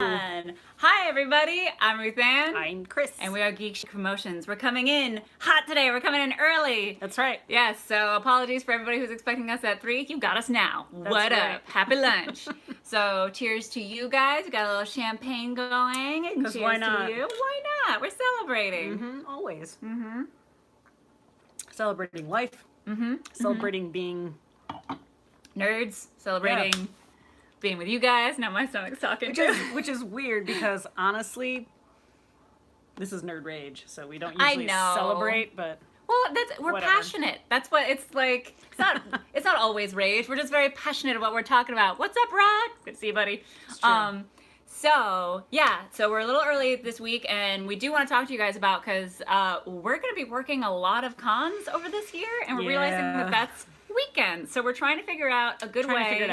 Hi everybody, I'm Ruth Ann. I'm Chris. And we are GeekChic Promotions. We're coming in hot today, we're coming in early. That's right. Yes, so apologies for everybody who's expecting us at 3. You got us now. What up? Happy lunch. So cheers to you guys. We got a little champagne going. And cheers why not? to you. Why not? We're celebrating. Always. Celebrating life. Celebrating being nerds. Celebrating being with you guys. Now my stomach's talking. Which is weird because honestly, this is nerd rage, so we don't usually celebrate, but well, we're passionate. That's what it's like. It's not always rage. We're just very passionate about what we're talking about. What's up, Rod? Good to see you, buddy. So we're a little early this week, and we do want to talk to you guys about because we're going to be working a lot of cons over this year, and we're realizing that that's weekends. So we're trying to figure out a good way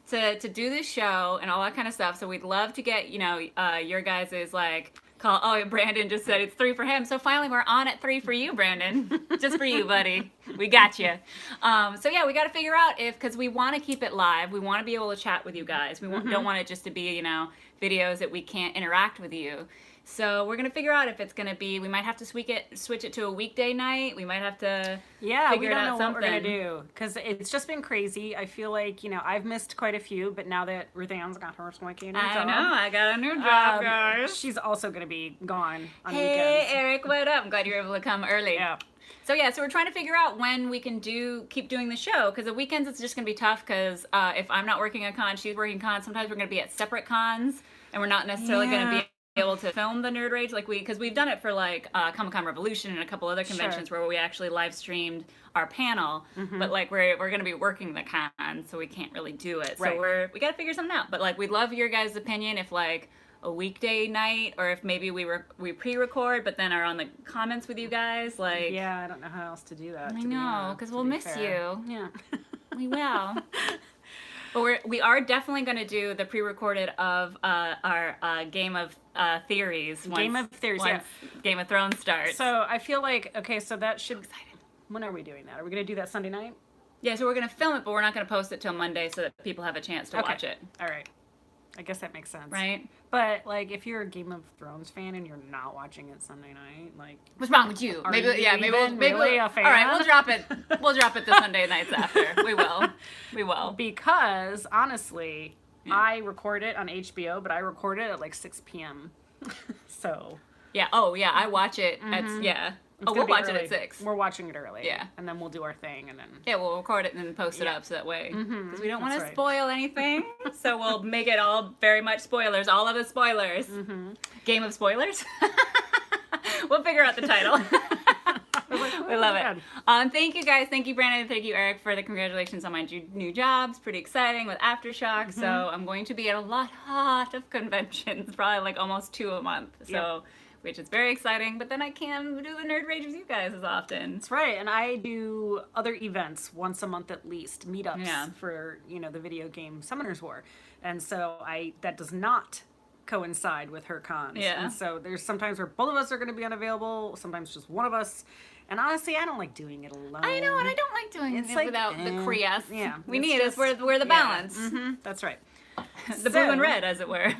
to do this show and all that kind of stuff. So we'd love to get your guys' like call. Oh, Brandon just said it's 3 for him. So finally we're on at 3 for you, Brandon. Just for you, buddy. We got you. So yeah, we got to figure out because we want to keep it live. We want to be able to chat with you guys. We don't want it just to be videos that we can't interact with you. So we're gonna figure out if it's gonna be. We might have to switch it to a weekday night. We might have to. Yeah, figure we don't out know something. what we're gonna do because it's just been crazy. I feel like I've missed quite a few, but now that Ruth Ann's got her swanky new job, I know I got a new job, guys. She's also gonna be gone on weekends. Hey, Eric, what up? I'm glad you were able to come early. Yeah. So we're trying to figure out when we can keep doing the show because the weekends it's just gonna be tough because if I'm not working a con, she's working cons. Sometimes we're gonna be at separate cons and we're not necessarily gonna be able to film the Nerd Rage because we've done it for like Comic-Con Revolution and a couple other conventions where we actually live streamed our panel, but like we're going to be working the con, so we can't really do it. So we got to figure something out. But like we'd love your guys' opinion if like a weekday night or if maybe we pre-record but then are on the comments with you guys like. Yeah, I don't know how else to do that. I know because we'll miss you. Yeah, we will. But we are definitely going to do the pre-recorded of our Game of Theories. Game of Theories, yeah. Game of Thrones starts. So I feel like, so that should... When are we doing that? Are we going to do that Sunday night? Yeah, so we're going to film it, but we're not going to post it till Monday so that people have a chance to watch it. All right. I guess that makes sense. Right? But, like, if you're a Game of Thrones fan and you're not watching it Sunday night, like... What's wrong with you? Maybe really a fan? All right, we'll drop it. We'll drop it the Sunday nights after. We will. Because, honestly, I record it on HBO, but I record it at, like, 6 p.m. So... Yeah, I watch it at, we'll watch it at 6. We're watching it early. Yeah. And then we'll do our thing, and then... Yeah, we'll record it and then post it up so that way. Because we don't want to spoil anything. So we'll make it all very much spoilers. All of the spoilers. Game of spoilers? We'll figure out the title. We love it. Thank you guys. Thank you, Brandon. Thank you, Eric, for the congratulations on my new jobs. Pretty exciting with Aftershock. So I'm going to be at a lot of conventions, probably like almost 2 a month. So... which is very exciting, but then I can do the Nerd Rage with you guys as often. That's right, and I do other events once a month at least, meetups for, the video game Summoners War. And so that does not coincide with her cons. Yeah. And so there's sometimes where both of us are going to be unavailable, sometimes just one of us. And honestly, I don't like doing it alone. I know, and I don't like doing it without the Krias. Yeah. We need it. We're the balance. That's right. The blue and red, as it were.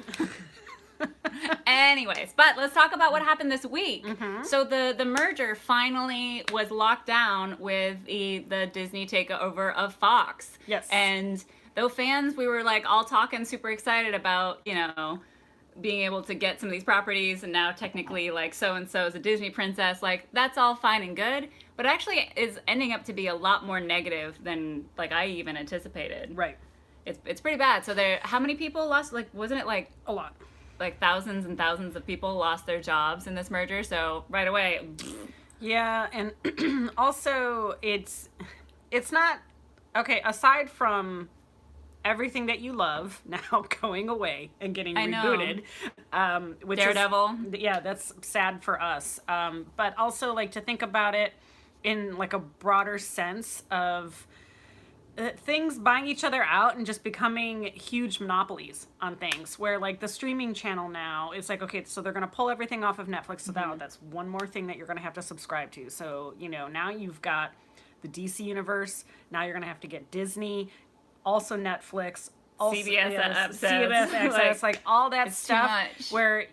Anyways, but let's talk about what happened this week. So the merger finally was locked down with the Disney takeover of Fox. Yes. And though fans, we were like all talking super excited about, being able to get some of these properties and now technically like so-and-so is a Disney princess, like that's all fine and good, but actually is ending up to be a lot more negative than like I even anticipated. Right. It's pretty bad. So how many people lost, like wasn't it like a lot? Like thousands and thousands of people lost their jobs in this merger, so right away. Yeah, and also it's not okay. Aside from everything that you love now going away and getting rebooted, which Daredevil. That's sad for us. But also like to think about it in like a broader sense of. Things buying each other out and just becoming huge monopolies on things where like the streaming channel now is like, okay, so they're going to pull everything off of Netflix. So that's one more thing that you're going to have to subscribe to. So, now you've got the DC universe. Now you're going to have to get Disney, also Netflix, also, CBS episodes. CBS access, like all that it's stuff too much. where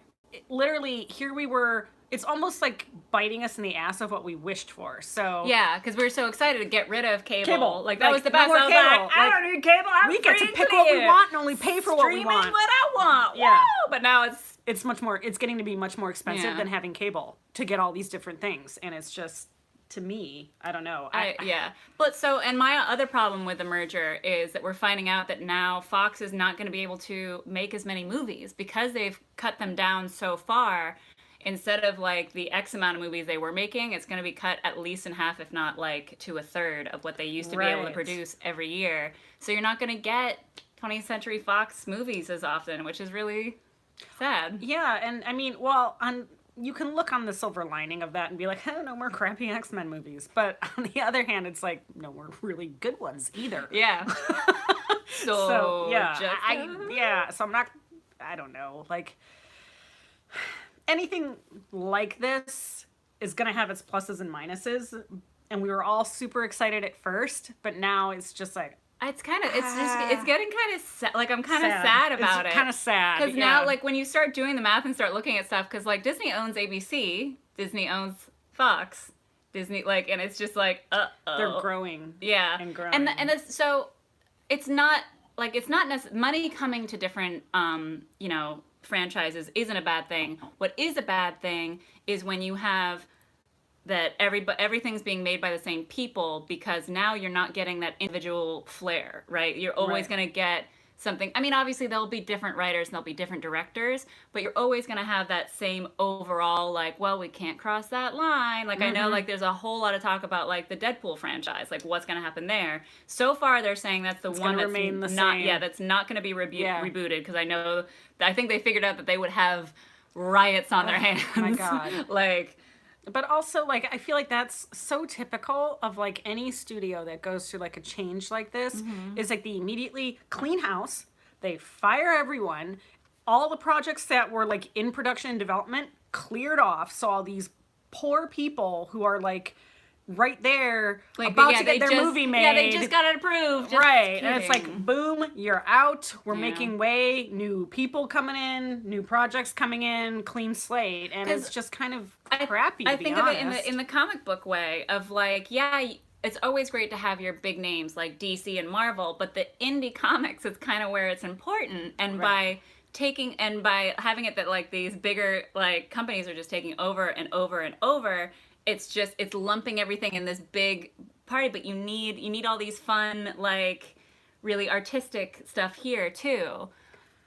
literally here we were, it's almost like biting us in the ass of what we wished for. So yeah, because we were so excited to get rid of cable. Like that Like, was the no best. more I was cable. like, I Like, don't need cable. I'm we get to free pick what we clear. want and only pay for what we Streaming want. what I want. Yeah. Woo! But now It's much more, it's getting to be much more expensive Yeah. than having cable to get all these different things. And it's just, to me, I don't know. yeah. But so, and my other problem with the merger is that we're finding out that now Fox is not going to be able to make as many movies because they've cut them down so far. Instead of like the X amount of movies they were making, it's going to be cut at least in half, if not like to a third of what they used to be able to Right. produce every year. So you're not going to get 20th Century Fox movies as often, which is really sad. Yeah, and I mean, well, you can look on the silver lining of that and be like, oh, no more crappy X-Men movies. But on the other hand, it's like, no more really good ones either. Yeah. So yeah, just, so I'm not, I don't know, like, anything like this is going to have its pluses and minuses. And we were all super excited at first, but now it's just like, it's kind of, it's getting kind of sad. Like, I'm kind of sad about it. It's kind of sad. Because now, like, when you start doing the math and start looking at stuff, because, like, Disney owns ABC, Disney owns Fox, Disney, like, and it's just like, they're growing. Yeah. And growing. And it's, so, it's not, like, it's not money coming to different, you know, franchises isn't a bad thing. What is a bad thing is when you have that everything's being made by the same people, because now you're not getting that individual flair, right? You're always going to get something. I mean, obviously there'll be different writers and there'll be different directors, but you're always going to have that same overall, like, well, we can't cross that line. Like, I know, like, there's a whole lot of talk about, like, the Deadpool franchise, like, what's going to happen there. So far, they're saying that's it's one that's remain the not, same. yeah, that's not going to be rebooted, because I think they figured out that they would have riots on their hands. My God. Like, but also, like, I feel like that's so typical of, like, any studio that goes through, like, a change like this, is, like, they immediately clean house, they fire everyone, all the projects that were, like, in production and development cleared off, so all these poor people who are, like, right there, like, about to get their movie made. Yeah, they just got it approved. Right. And it's like, boom, you're out. We're making way. New people coming in, new projects coming in, clean slate. And it's just kind of crappy, I to be think honest. of it in the comic book way of, like, yeah, it's always great to have your big names like DC and Marvel, but the indie comics is kind of where it's important. And by having it that, like, these bigger, like, companies are just taking over and over and over, it's lumping everything in this big party, but you need all these fun, like, really artistic stuff here too.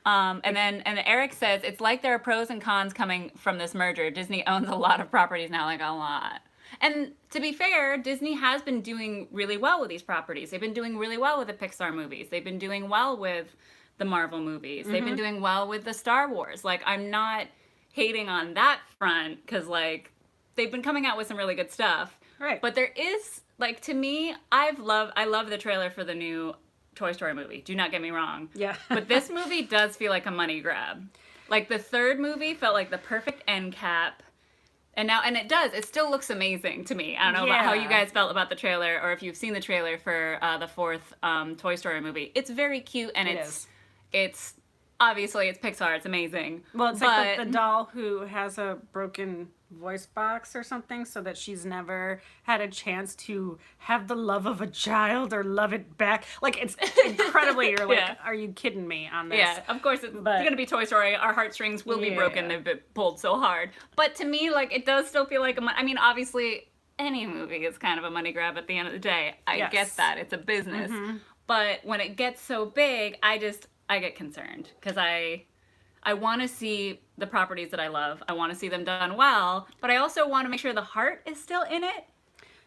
And Eric says it's like there are pros and cons coming from this merger. Disney owns a lot of properties now, like a lot. And to be fair, Disney has been doing really well with these properties. They've been doing really well with the Pixar movies. They've been doing well with the Marvel movies. They've been doing well with the Star Wars. Like, I'm not hating on that front, because, like, they've been coming out with some really good stuff. Right. But there is, like, to me, I love the trailer for the new Toy Story movie. Do not get me wrong. Yeah. But this movie does feel like a money grab. Like, the third movie felt like the perfect end cap. And it still looks amazing to me. I don't know about how you guys felt about the trailer, or if you've seen the trailer for the fourth Toy Story movie. It's very cute, and it's obviously it's Pixar. It's amazing. Well, it's like the doll who has a broken voice box or something, so that she's never had a chance to have the love of a child or love it back. Like, it's incredibly, you're like, are you kidding me on this? Yeah, of course it's going to be Toy Story. Our heartstrings will be broken. They've been pulled so hard. But to me, like, it does still feel like I mean, obviously, any movie is kind of a money grab at the end of the day. I get that. It's a business. But when it gets so big, I get concerned, because I want to see the properties that I love. I want to see them done well, but I also want to make sure the heart is still in it.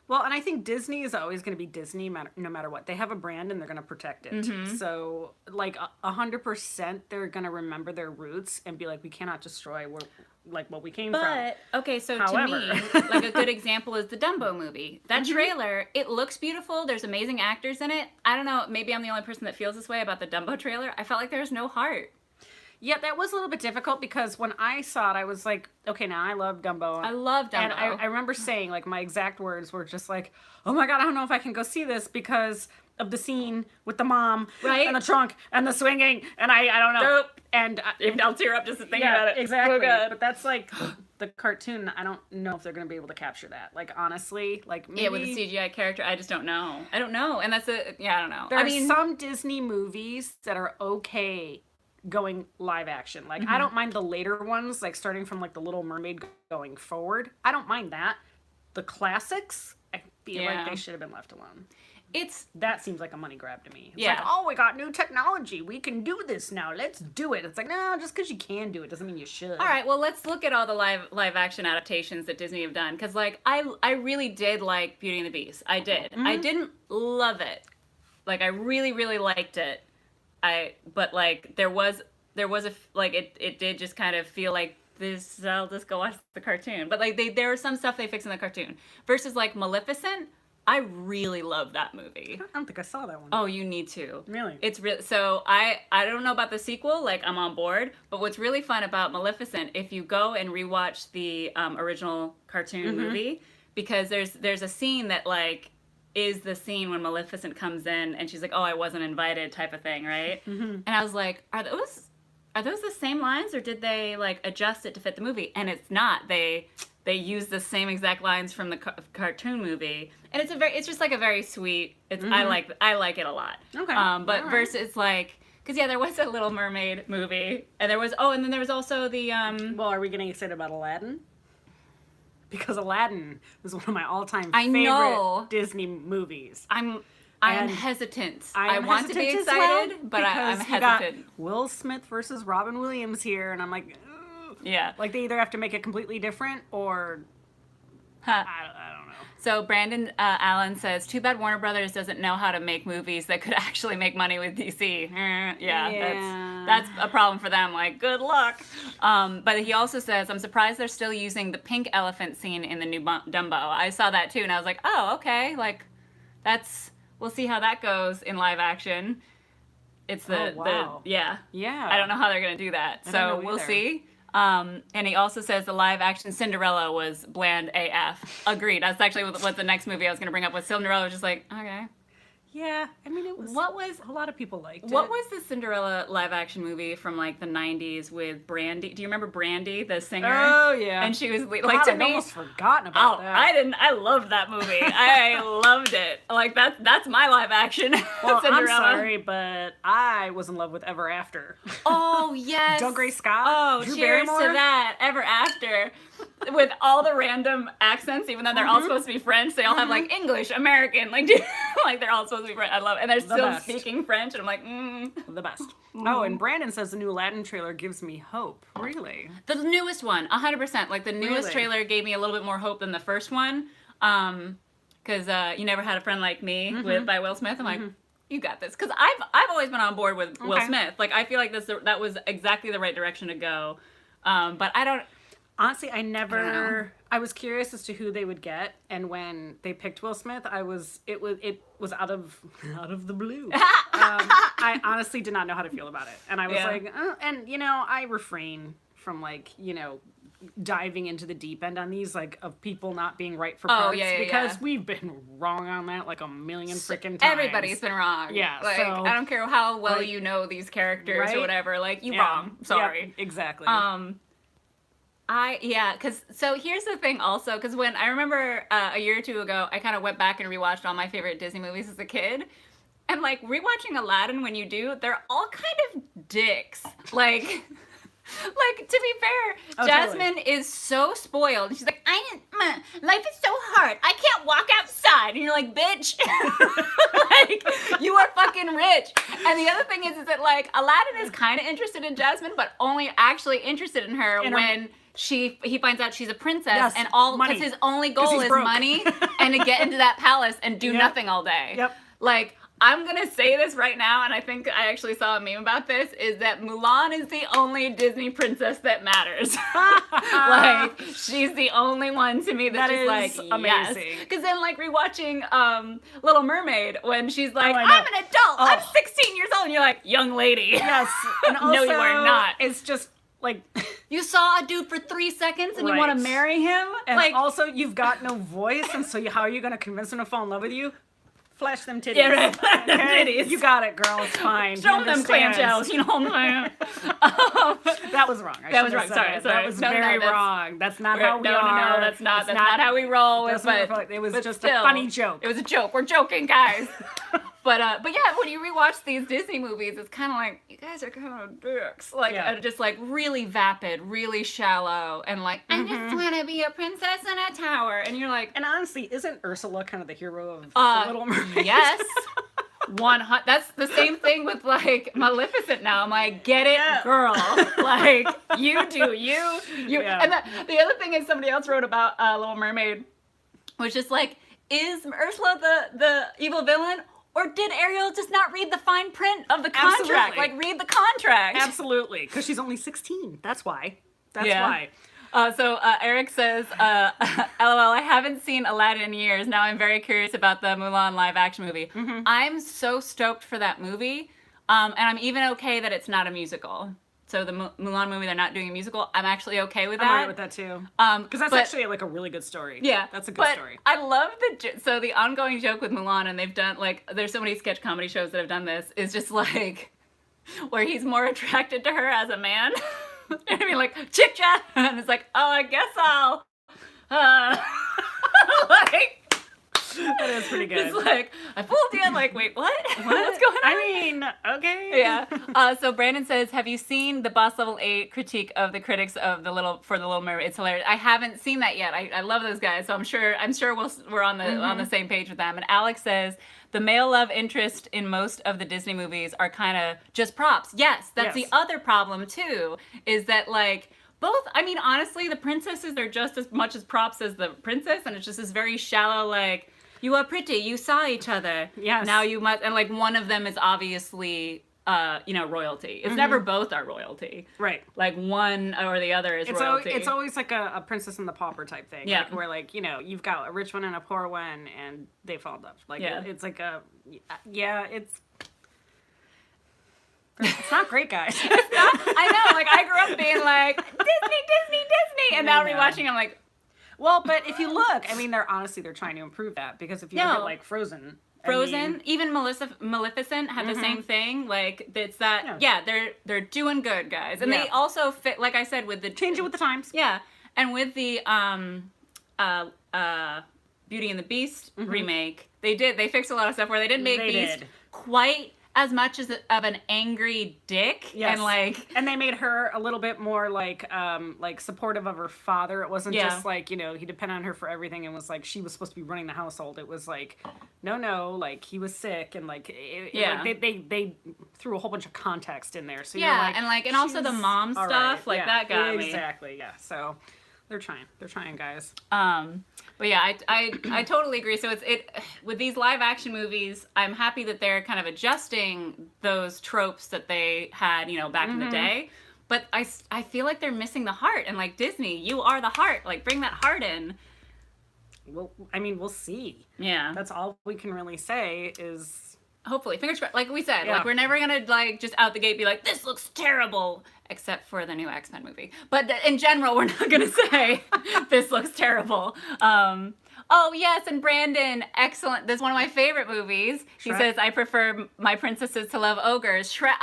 Well, and I think Disney is always going to be Disney no matter what. They have a brand and they're going to protect it. So, like, 100% they're going to remember their roots and be like, we cannot destroy what we came from. But, okay, so However, to me, like, a good example is the Dumbo movie. That trailer, it looks beautiful. There's amazing actors in it. I don't know, maybe I'm the only person that feels this way about the Dumbo trailer. I felt like there's no heart. Yeah, that was a little bit difficult, because when I saw it, I was like, okay, now I love Dumbo. I love Dumbo. And I remember saying, like, my exact words were just like, oh my God, I don't know if I can go see this, because of the scene with the mom Right. and the trunk and the swinging, and I don't know. Nope. And Even I'll tear up just thinking yeah, about it. exactly. Oh, God. But that's like the cartoon. I don't know if they're gonna be able to capture that. Like honestly, like maybe Yeah, with a CGI character, I just don't know. I don't know, and that's I don't know. there I are mean, some Disney movies that are okay going live action. Like I don't mind the later ones, like starting from like the Little Mermaid going forward. I don't mind that. The classics, I feel Yeah. like they should have been left alone. it's That seems like a money grab to me. It's Yeah. like, oh, we got new technology. We can do this now. Let's do it. It's like, no, just because you can do it doesn't mean you should. all right. Well, let's look at all the live action adaptations that Disney have done, because like I really did like Beauty and the Beast. I did. I didn't love it. Like I really liked it. But like there was it did just kind of feel like this. I'll just go watch the cartoon. But like there was some stuff they fixed in the cartoon versus like Maleficent. I really love that movie. I don't think I saw that one. Oh, you need to. Really? It's real. So I don't know about the sequel. Like I'm on board. But what's really fun about Maleficent, if you go and rewatch the original cartoon movie, because there's a scene that like is the scene when Maleficent comes in and she's like, "Oh, I wasn't invited," type of thing, right? And I was like, are those the same lines, or did they like adjust it to fit the movie? And it's not. They use the same exact lines from the cartoon movie, and it's just like a very sweet. I like it a lot. Okay. But All right. versus like, because yeah, there was a Little Mermaid movie, and and then there was also the Well, are we getting excited about Aladdin? Because Aladdin was one of my all-time I favorite know. Disney movies. I'm And hesitant. I I want to be hesitant as well, excited, but I'm because you got hesitant. Will Smith versus Robin Williams here, and I'm like, ugh. Yeah. Like they either have to make it completely different or Huh. I don't know. So Brandon Allen says, "Too bad Warner Brothers doesn't know how to make movies that could actually make money with DC." Yeah. That's a problem for them. Like, good luck. But he also says, "I'm surprised they're still using the pink elephant scene in the new Dumbo." I saw that too, and I was like, "Oh, okay. Like, we'll see how that goes in live action." It's wow. yeah. Yeah. I don't know how they're gonna do that, I so don't know we'll either. see. And he also says the live action Cinderella was bland AF. Agreed. That's actually what the next movie I was gonna bring up was. Cinderella was just like, okay. Yeah. I mean, it was. What was A lot of people liked it. what was the Cinderella live action movie from like the 90s with Brandy? Do you remember Brandy, the singer? Oh yeah. And she was like God, to I'd me. almost forgotten about Oh, that. I didn't. I loved that movie. I loved it. Like that's my live action Well, Cinderella. I'm sorry, but I was in love with Ever After. Oh yes. Doug Gray Scott. Oh, Drew cheers Barrymore. to that. Ever After. With all the random accents, even though they're all supposed to be French, they all have like English, American, like like they're all supposed to be French. I love it. And they're still best. speaking French, and I'm like, The best. Oh, and Brandon says the new Aladdin trailer gives me hope. Really? The newest one, 100%. Like the newest Really? trailer gave me a little bit more hope than the first one. Because You Never Had a Friend Like Me by Will Smith. I'm like, you got this. Because I've always been on board with Will Okay. Smith. Like I feel like that was exactly the right direction to go. But I don't. Honestly, I know. was curious as to who they would get, and when they picked Will Smith, it was out of the blue. I honestly did not know how to feel about it, and I was Yeah. like, and I refrain from like diving into the deep end on these, like of people not being right for parts, because we've been wrong on that like a million freaking times. Everybody's been wrong. Yeah, Like, so, I don't care how well like, you know these characters right? or whatever. Like, you Yeah. wrong. Sorry. Yep, exactly. So here's the thing also, because when I remember a year or two ago, I kind of went back and rewatched all my favorite Disney movies as a kid. And like rewatching Aladdin, when you do, they're all kind of dicks. Like, to be fair, Jasmine is so spoiled. And she's like, life is so hard. I can't walk outside. And you're like, bitch, like, you are fucking rich. And the other thing is that like Aladdin is kind of interested in Jasmine, but only actually interested in her when he finds out she's a princess, Yes, and all money. because his only goal he's is broke. money and to get into that palace and do Yep. nothing all day. Yep. Like, I'm gonna say this right now, and I think I actually saw a meme about this, is that Mulan is the only Disney princess that matters. Like, she's the only one to me that's That just is like, amazing. yes. Because then, like, rewatching Little Mermaid, when she's like, I know. I'm an adult, I'm Oh. 16 years old, and you're like, young lady. Yes, and also, No, you are not. It's just like, You saw a dude for 3 seconds and you want Right. to marry him? and like, also you've got no voice, and so how are you going to convince him to fall in love with you? Flash them titties. Yeah, right. Flash them Okay? titties. You got it, girl. It's fine. Show He them understands. clamshells, you know what I'm saying? That was wrong. That was wrong. Sorry. That was No, very that's- wrong. That's not how we are. No, that's not how we roll. That's not- it was just a funny joke. It was a joke. We're joking, guys. But yeah, when you rewatch these Disney movies, it's kind of like, you guys are kind of dicks. Like, just like really vapid, really shallow, and like, I just want to be a princess in a tower. And you're like... And honestly, isn't Ursula kind of the hero of The Little Mermaid? Yes. That's the same thing with like Maleficent now. I'm like, get it, girl. Like, you do you. Yeah. And the other thing is somebody else wrote about Little Mermaid, was just like, is Ursula the evil villain? Or did Ariel just not read the fine print of the contract? Absolutely. Like, read the contract. Absolutely. Because she's only 16. That's why. That's why. So Eric says, LOL, I haven't seen Aladdin in years. Now I'm very curious about the Mulan live action movie. I'm so stoked for that movie. And I'm even okay that it's not a musical. So the Mulan movie, they're not doing a musical. I'm actually okay with that. I'm alright with that too. Because that's actually like a really good story. Yeah. That's a good story. I love the ongoing joke with Mulan, and they've done, like, there's so many sketch comedy shows that have done this, is just like, where he's more attracted to her as a man. I mean, like, chit chat, and it's like, oh, I guess I'll, like, That is pretty good. it's like, I fooled you, like, wait, what? What's going on? I mean, okay. Yeah. So Brandon says, have you seen the Boss Level 8 critique of the critics of The Little Mermaid? It's hilarious. I haven't seen that yet. I love those guys, so I'm sure we're on the same page with them. And Alex says, the male love interest in most of the Disney movies are kind of just props. Yes, that's the other problem too, is that like both, I mean, honestly, the princesses are just as much as props as the princess, and it's just this very shallow, like, you are pretty, you saw each other. Yes. Now you must, and like one of them is obviously, royalty. It's never both are royalty. Right. Like one or the other is royalty. It's always like a princess and the pauper type thing. Yeah. Like, where like, you've got a rich one and a poor one and they fall in love. Like, it's like it's not great, guys. I know, like I grew up being like, Disney, and now rewatching I'm like, well, but if you look, I mean, they're trying to improve that, because if you look at like Frozen, even Maleficent had the same thing. Like it's that, they're doing good, guys, and they also fit, like I said, with the change it with the times. Yeah, and with the Beauty and the Beast remake, they fixed a lot of stuff where they didn't make Beast quite as much as of an angry dick, and they made her a little bit more like supportive of her father. It wasn't just like, he depended on her for everything and was like, she was supposed to be running the household. It was like, no, like he was sick, and like they threw a whole bunch of context in there. So you're like, and also the mom stuff, right. that got me. Exactly, yeah. So they're trying, guys. But yeah, I totally agree. So it with these live action movies, I'm happy that they're kind of adjusting those tropes that they had, back in the day. But I feel like they're missing the heart. And like, Disney, you are the heart. Like, bring that heart in. Well, I mean, we'll see. Yeah. That's all we can really say is... Hopefully, fingers crossed. Like we said, like we're never gonna like just out the gate be like, this looks terrible, except for the new X-Men movie. But in general, we're not gonna say this looks terrible. Oh yes, and Brandon, excellent. This is one of my favorite movies. Shrek. He says, I prefer my princesses to love ogres. Shrek.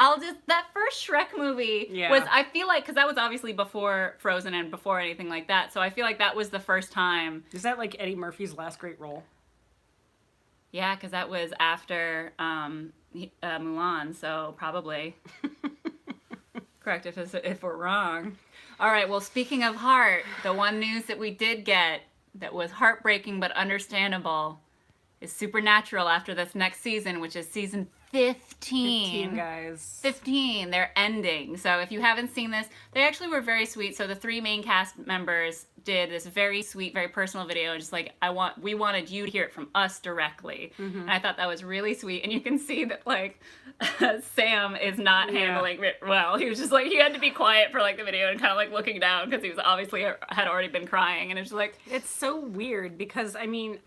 That first Shrek movie was, I feel like, because that was obviously before Frozen and before anything like that. So I feel like that was the first time. Is that like Eddie Murphy's last great role? Yeah, because that was after Mulan, so probably. Correct if we're wrong. All right, well, speaking of heart, the one news that we did get that was heartbreaking but understandable is Supernatural after this next season, which is season 15. 15, guys. 15. They're ending. So if you haven't seen this, they actually were very sweet. So the 3 main cast members did this very sweet, very personal video. Just like, we wanted you to hear it from us directly. And I thought that was really sweet. And you can see that like Sam is not handling it well. He was just like, he had to be quiet for like the video and kind of like looking down because he was obviously had already been crying. And it's just like, it's so weird because I mean,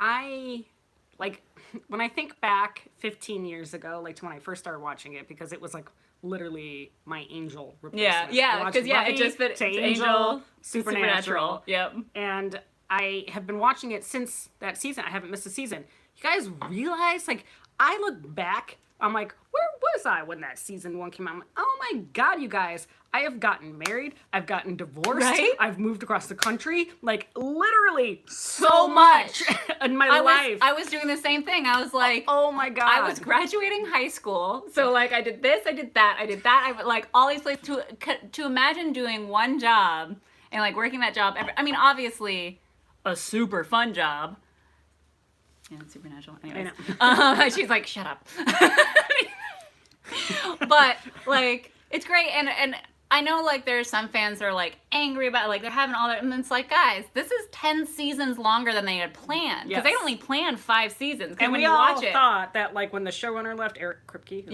when I think back 15 years ago, like to when I first started watching it, because it was like literally my Angel replacement. Because it just fit to Angel, Supernatural. Yep. And I have been watching it since that season. I haven't missed a season. you guys realize, like, I look back, I'm like, where was I when that season 1 came out? I'm like, oh my God, you guys, I have gotten married, I've gotten divorced, Right? I've moved across the country, like, literally so much in my life. I was doing the same thing. I was like, oh my God. I was graduating high school, so like I did this, I did that, I like all these places to imagine doing one job and like working that job. I mean, obviously, a super fun job. Yeah, it's Supernatural. Anyways, she's like, shut up. But like, it's great, and I know like there's some fans that are like angry about it, like they're having all that, and it's like, guys, this is 10 seasons longer than they had planned because they only planned 5 seasons. And when we you all watch it, thought that like when the showrunner left, Eric Kripke,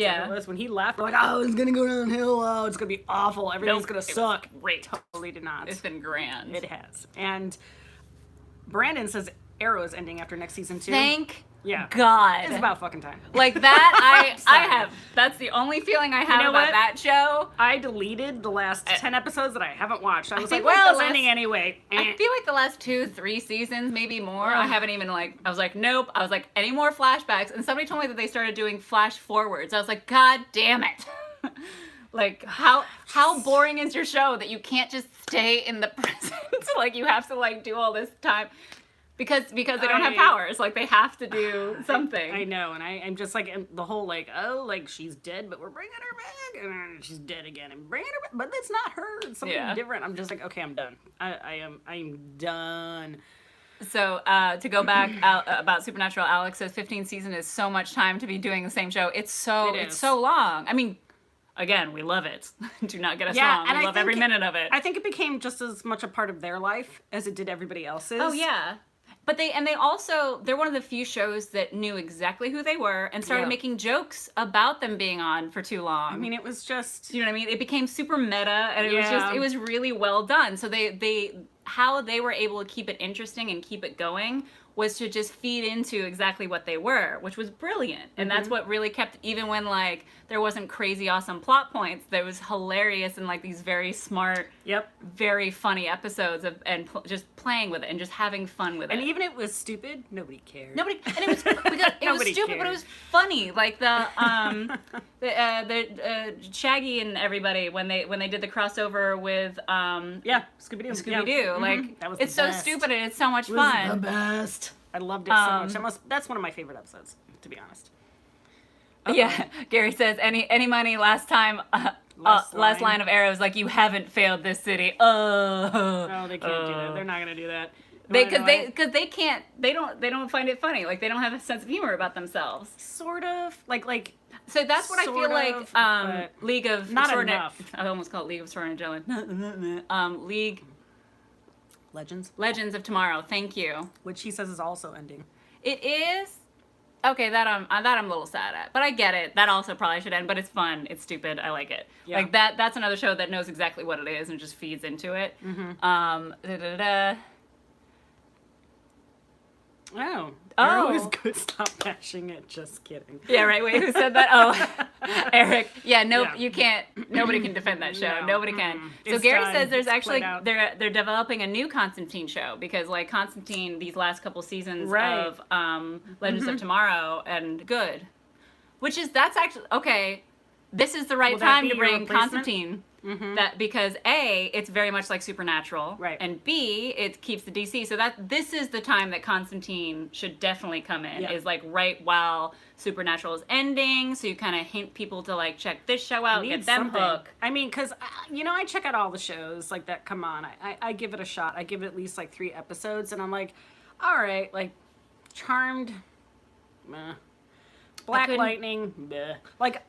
when he left, we're like, oh, it's gonna go downhill. Oh, it's gonna be awful. Everything's gonna suck. Great. Totally did not. It's been grand. It has. And Brandon says Arrow is ending after next season 2. Thank Yeah. God. It's about fucking time. Like that, I have. That's the only feeling I have know about what? that show. I deleted the last 10 episodes that I haven't watched. I was like, think like well, the it's ending anyway. I feel like the last 2-3 seasons, maybe more. I haven't even like. I was like, nope. I was like, any more flashbacks? And somebody told me that they started doing flash forwards. I was like, God damn it. Like how boring is your show that you can't just stay in the present? Like you have to like do all this time. Because they don't have powers, like they have to do something. I know, and I'm just like the whole like, oh, like she's dead, but we're bringing her back, and she's dead again, and bringing her back, but that's not her. It's something different. I'm just like, okay, I'm done. I'm done. So to go back about Supernatural, Alex says 15th season is so much time to be doing the same show. It's so long. I mean, again, we love it. Do not get us wrong. We love every minute of it. I think it became just as much a part of their life as it did everybody else's. Oh yeah. But they're one of the few shows that knew exactly who they were and started making jokes about them being on for too long. I mean, it was just, you know what I mean? It became super meta, and it was really well done. So how they were able to keep it interesting and keep it going was to just feed into exactly what they were, which was brilliant. And that's what really kept, even when like there wasn't crazy awesome plot points, there was hilarious and like these very smart, very funny episodes and just playing with it and just having fun with it. And even if it was stupid, nobody cared. And it was because it was stupid, but it was funny. Like the Shaggy and everybody when they did the crossover with Scooby-Doo. Like that was it's so stupid and it's so much fun. The best. I loved it so much. That's one of my favorite episodes, to be honest. Yeah, Gary says any money last time. Last line of Arrow is like, you haven't failed this city. No, they can't do that. They're not gonna do that. Because they can't. They don't find it funny. Like they don't have a sense of humor about themselves. Sort of like. So that's what I feel like. League of not enough. I almost call it League of Extraordinary League. Legends of Tomorrow. Thank you. Which he says is also ending. It is. Okay, that I'm a little sad at, but I get it. That also probably should end, but it's fun. It's stupid. I like it. Yeah. Like that's another show that knows exactly what it is and just feeds into it. Oh, is good. Stop bashing it. Just kidding. Yeah, right. Wait, who said that? Oh, Eric. Yeah, you can't. Nobody can defend that show. No. Nobody can. So Gary says there's actually they're developing a new Constantine show because like Constantine these last couple seasons of Legends of Tomorrow and good, that's actually okay. This is the right time to bring Constantine. That because A, it's very much like Supernatural, right? And B, it keeps the DC. So this is the time that Constantine should definitely come in. Is like right while Supernatural is ending, so you kind of hint people to like check this show out, get them hooked. I mean, because I check out all the shows like that come on. I give it a shot. I give it at least like 3 episodes, and I'm like, all right, like Charmed, meh. Black Lightning, meh. Like.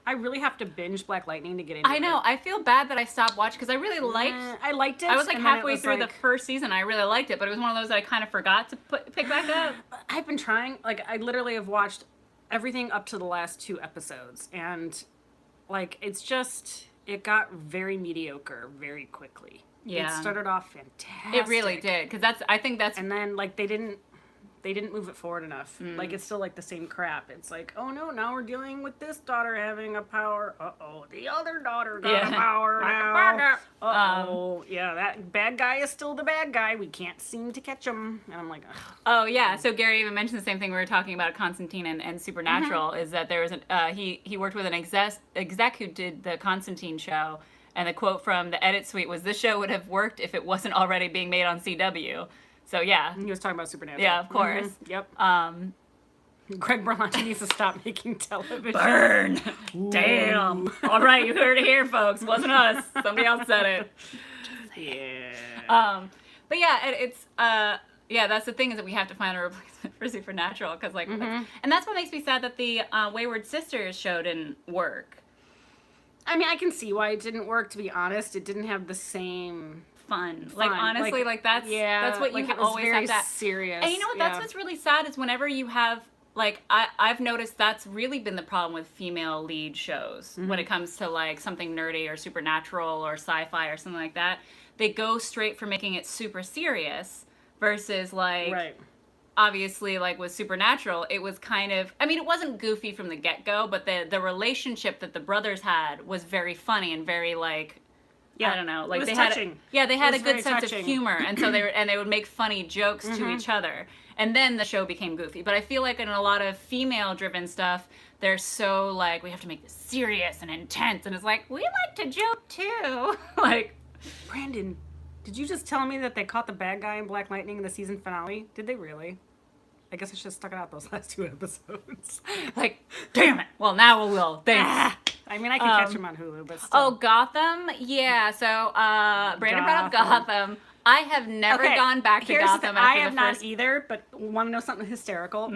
I really have to binge Black Lightning to get into it. I know. I feel bad that I stopped watching because I really liked. I liked it. I was like halfway through the first season. I really liked it, but it was one of those that I kind of forgot to pick back up. I've been trying. Like I literally have watched everything up to the last 2 episodes, and like it got very mediocre very quickly. Yeah. It started off fantastic. It really did because I think that's and then like they didn't they didn't move it forward enough. Like, it's still like the same crap. It's like, oh no, now we're dealing with this daughter having a power. Uh-oh, the other daughter got a power now. Uh-oh, yeah, that bad guy is still the bad guy. We can't seem to catch him. And I'm like, ugh. Oh yeah, so Gary even mentioned the same thing we were talking about Constantine and Supernatural, is that there was he worked with an exec who did the Constantine show, and the quote from the edit suite was, "This show would have worked if it wasn't already being made on CW." So yeah. He was talking about Supernatural. Yeah, of course. Yep. Greg Berlanti needs to stop making television. Burn! Damn! All right, you heard it here, folks. Wasn't us. Somebody else said it. Yeah. But yeah, it's yeah, that's the thing, is that we have to find a replacement for Supernatural, because like, and that's what makes me sad that the Wayward Sisters show didn't work. I mean, I can see why it didn't work. To be honest, it didn't have the same fun. Like, honestly, like that's what you always have that serious. And you know what? That's what's really sad, is whenever you have, like, I've noticed that's really been the problem with female lead shows when it comes to like something nerdy or supernatural or sci-fi or something like that. They go straight for making it super serious versus like, obviously, like with Supernatural, it was kind of, I mean, it wasn't goofy from the get-go, but the relationship that the brothers had was very funny and very like, I don't know, like they touching. had they had a good sense of humor, and so they would make funny jokes to each other, and then the show became goofy. But I feel like in a lot of female-driven stuff, they're so like, we have to make this serious and intense, and it's like, we like to joke too. Like, Brandon, did you just tell me that they caught the bad guy in Black Lightning in the season finale? Did they really? I guess I should have stuck it out those last 2 episodes. Like, damn it. Well, now we will. Thanks. I mean, I can catch him on Hulu, but still. Oh, Gotham? Yeah, so Brandon brought up Gotham. I have never gone back to Gotham. I have not either, but want to know something hysterical?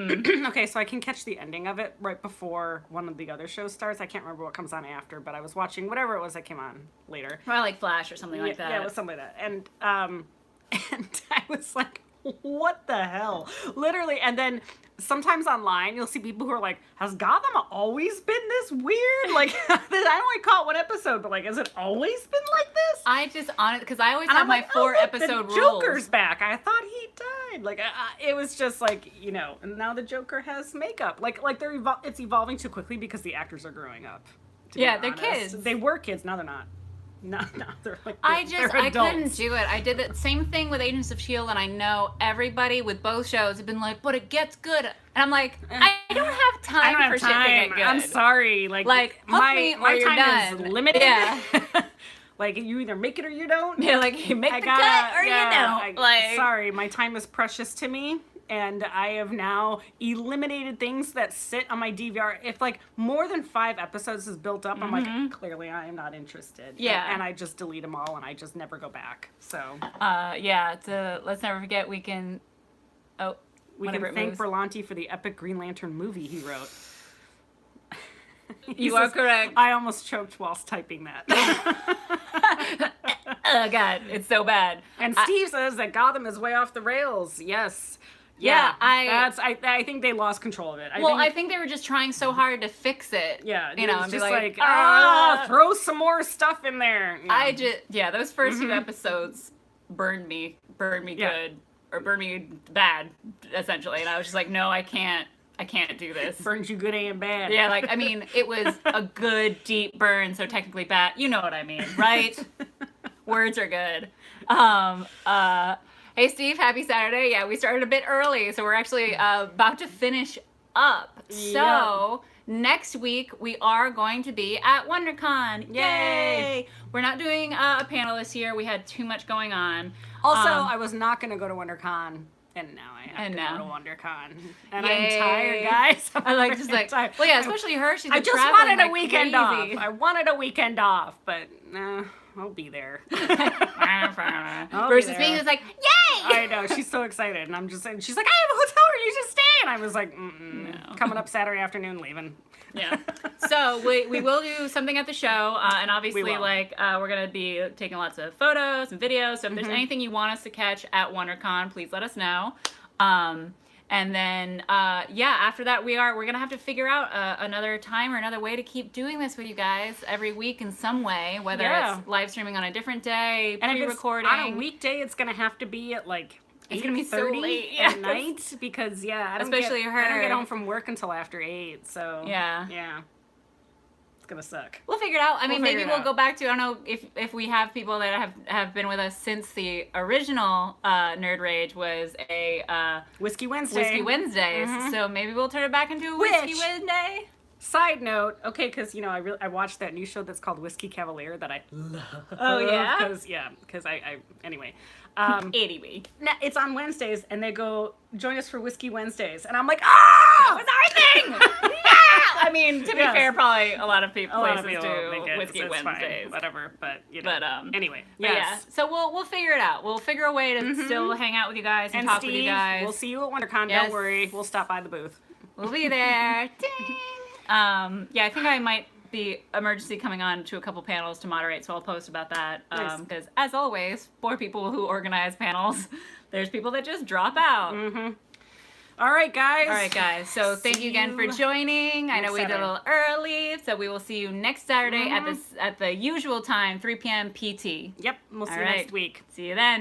Okay, so I can catch the ending of it right before one of the other shows starts. I can't remember what comes on after, but I was watching whatever it was that came on later. Probably like Flash or something like that. Yeah, it was something like that. And I was like, what the hell? Literally, and then sometimes online you'll see people who are like, has Gotham always been this weird? Like, I only caught 1 episode, but like, has it always been like this? I just, because I always have my 4-episode the rules. Joker's back. I thought he died. Like, it was just like, you know, and now the Joker has makeup. Like it's evolving too quickly because the actors are growing up. Yeah, they're kids. They were kids, now they're not. No, they're like, I couldn't do it. I did the same thing with Agents of S.H.I.E.L.D., and I know everybody with both shows have been like, but it gets good. And I'm like, I don't have time for shit to get good. I'm sorry. Like hook me or you're time done. is limited. Yeah. Like, you either make it or you don't. Yeah, like, you make the cut or you don't. Sorry, my time is precious to me. And I have now eliminated things that sit on my DVR. If like more than 5 episodes is built up, I'm like, clearly I am not interested. Yeah. And I just delete them all and I just never go back. So. Yeah. Let's never forget we can thank Berlanti for the epic Green Lantern movie he wrote. You are correct. I almost choked whilst typing that. Oh God, it's so bad. And Steve says that Gotham is way off the rails. Yes. Yeah, I think they lost control of it. I think they were just trying so hard to fix it. Yeah, you know, and just be like, throw some more stuff in there. Yeah. Those first 2 episodes burned me good, or burned me bad, essentially. And I was just like, no, I can't do this. Burns you good and bad. Yeah, like, I mean, it was a good, deep burn, so technically bad. You know what I mean, right? Words are good. Hey, Steve, happy Saturday. Yeah, we started a bit early, so we're actually about to finish up. So, next week, we are going to be at WonderCon. Yay! We're not doing a panel this year. We had too much going on. Also, I was not going to go to WonderCon. And now I have to go to WonderCon. And I'm tired, guys. Tired. Well, yeah, especially her. She's I just wanted a weekend off. I wanted a weekend off, but I'll be there. Versus me, who's like, yay! I know, she's so excited. And I'm just saying, she's like, I have a hotel where you should stay. And I was like, no. Coming up Saturday afternoon, leaving. Yeah. So we will do something at the show. And obviously, we're going to be taking lots of photos and videos. So if there's anything you want us to catch at WonderCon, please let us know. And then, after that, we're going to have to figure out another time or another way to keep doing this with you guys every week in some way, whether it's live streaming on a different day, pre-recording. And if it's on a weekday, it's going to have to be at, like, It's gonna be so 8:30 late. at night because I don't Especially get, her. I don't get home from work until after 8. So Yeah. it's gonna suck. We'll figure it out. I mean, figure maybe it we'll out. go back to, I don't know if we have people that have been with us since the original Nerd Rage was a Whiskey Wednesday. Whiskey Wednesdays. So maybe we'll turn it back into a Whiskey Which- Wednesday. Side note, okay, because I watched that new show that's called Whiskey Cavalier that I love. Oh, yeah? Because I anyway. 80 week. It's on Wednesdays, and they go join us for Whiskey Wednesdays, and I'm like, oh, It's our thing! Yeah! I mean, to be Yes. fair, probably a lot of people a lot of places people do make it, Whiskey so it's Wednesdays. fine, whatever. But But anyway, But yeah, so we'll figure it out. We'll figure a way to still hang out with you guys and talk Steve, with you guys. we'll see you at WonderCon. Yes. Don't worry, we'll stop by the booth. We'll be there. Ding. Yeah, I think I might be emergency coming on to a couple panels to moderate, so I'll post about that. Nice. Because as always, for people who organize panels, there's people that just drop out. All right, guys. All right, guys. So thank you again for joining. I know we did a Saturday. little early, so we will see you next Saturday at the usual time, 3 p.m. PT. Yep, we'll see All you right. next week. See you then.